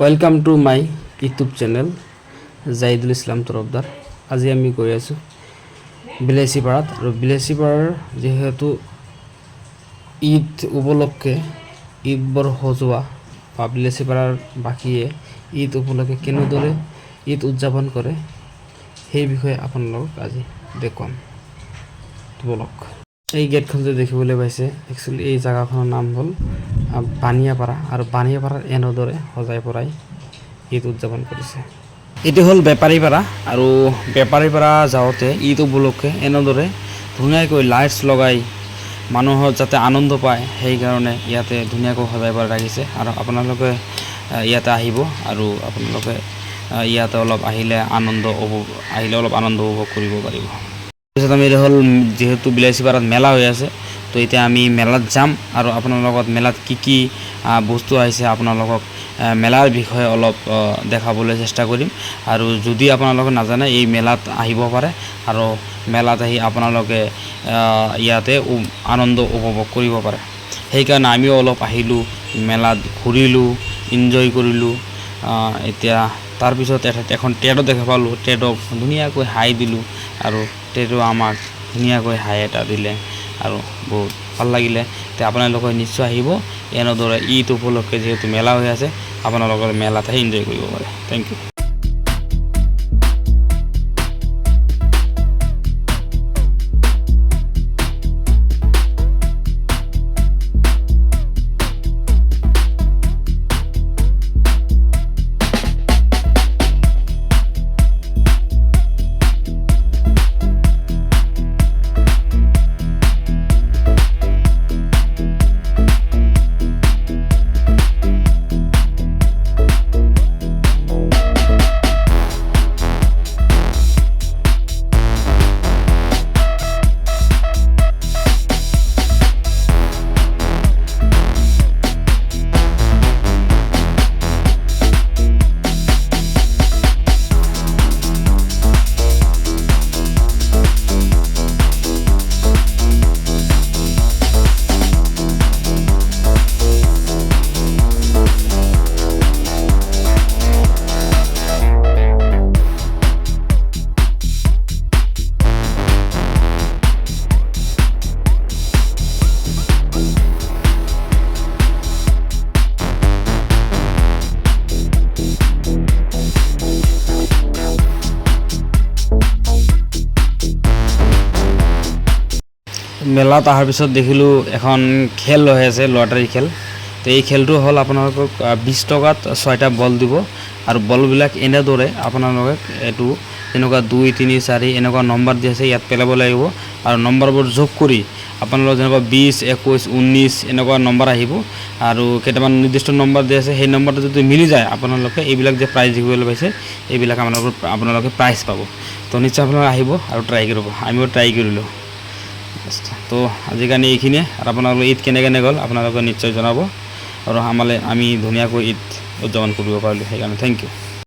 Welcome to my YouTube channel Jahidul Islam Tarafdar. আজি আমি গৈ আছোঁ বিলাচীপাৰাত, আৰু বিলাচীপাৰাৰ যিহেতু ঈদ উপলক্ষে ঈদবোৰ সজোৱা বা বিলাচীপাৰাৰ বাসীয়ে ঈদ উপলক্ষে কেনেদৰে ঈদ উদযাপন কৰে সেই বিষয়ে আপোনালোকক আজি দেখুৱাম। বলক। এই গেটখন যে দেখিবলৈ পাইছে, একচুৱেলি এই জেগাখনৰ নাম হ'ল বানিয়াপাৰা, আৰু বানিয়াপাৰাৰ এনেদৰে সজাই পৰাই ঈদ উদযাপন কৰিছে। এইটো হ'ল বেপাৰীপাৰা, আৰু বেপাৰীপাৰা যাওঁতে ঈদ উপলক্ষে এনেদৰে ধুনীয়াকৈ লাইটছ লগাই মানুহৰ যাতে আনন্দ পায় সেইকাৰণে ইয়াতে ধুনীয়াকৈ সজাই পৰাই ৰাখিছে। আৰু আপোনালোকে ইয়াতে আহিব, আৰু আপোনালোকে ইয়াতে অলপ আহিলে অলপ আনন্দ উপভোগ কৰিব পাৰিব। তাৰপিছত আমি হ'ল যিহেতু বিলাচীপাৰাত মেলা হৈ আছে, তো এতিয়া আমি মেলাত যাম, আৰু আপোনাৰ লগত মেলাত কি বস্তু আহিছে আপোনালোকক মেলাৰ বিষয়ে অলপ দেখাবলৈ চেষ্টা কৰিম। আৰু যদি আপোনালোকে নাজানে এই মেলাত আহিব পাৰে, আৰু মেলাত আহি আপোনালোকে ইয়াতে আনন্দ উপভোগ কৰিব পাৰে। সেইকাৰণে আমিও অলপ আহিলোঁ, মেলাত ঘূৰিলোঁ, এনজয় কৰিলোঁ। এতিয়া তাৰপিছত এখন টেডো দেখা পালোঁ, টেডক ধুনীয়াকৈ হাই দিলোঁ, আৰু টেডো আমাক ধুনীয়াকৈ হাই এটা দিলে, আৰু বহুত ভাল লাগিলে। এতিয়া আপোনালোকে নিশ্চয় আহিব, এনেদৰে ঈদ উপলক্ষে যিহেতু মেলা হৈ আছে, আপোনালোকৰ মেলাত আহি এনজয় কৰিব পাৰে। Thank you. মেলাত অহাৰ পিছত দেখিলোঁ এখন খেল হৈ আছে, লটাৰী খেল। তো এই খেলটো হ'ল আপোনালোকক 20 টকাত 6টা বল দিব, আৰু বলবিলাক এনেদৰে আপোনালোকে এইটো এনেকুৱা 2, 3, 4 এনেকুৱা নম্বৰ দি আছে, ইয়াত পেলাব লাগিব, আৰু নম্বৰবোৰ যোগ কৰি আপোনালোকৰ যেনেকুৱা 20, 21, 19 এনেকুৱা নম্বৰ আহিব, আৰু কেইটামান নিৰ্দিষ্ট নম্বৰ দি আছে, সেই নম্বৰটো যদি মিলি যায় আপোনালোকে এইবিলাক যে প্ৰাইজ দেখিবলৈ পাইছে এইবিলাক আপোনালোকে প্ৰাইজ পাব। তো নিশ্চয় আপোনালোকে আহিব আৰু ট্ৰাই কৰিব। আমিও ট্ৰাই কৰিলোঁ। তো আজিৰ কাৰণে এইখিনিয়ে, আৰু আপোনালোকে ঈদ কেনেকৈ গ'ল আপোনালোকে নিশ্চয় জনাব, আৰু আমি ধুনীয়াকৈ ঈদ উদযাপন কৰিব পাৰিলোঁ। সেইকাৰণে থেংক ইউ।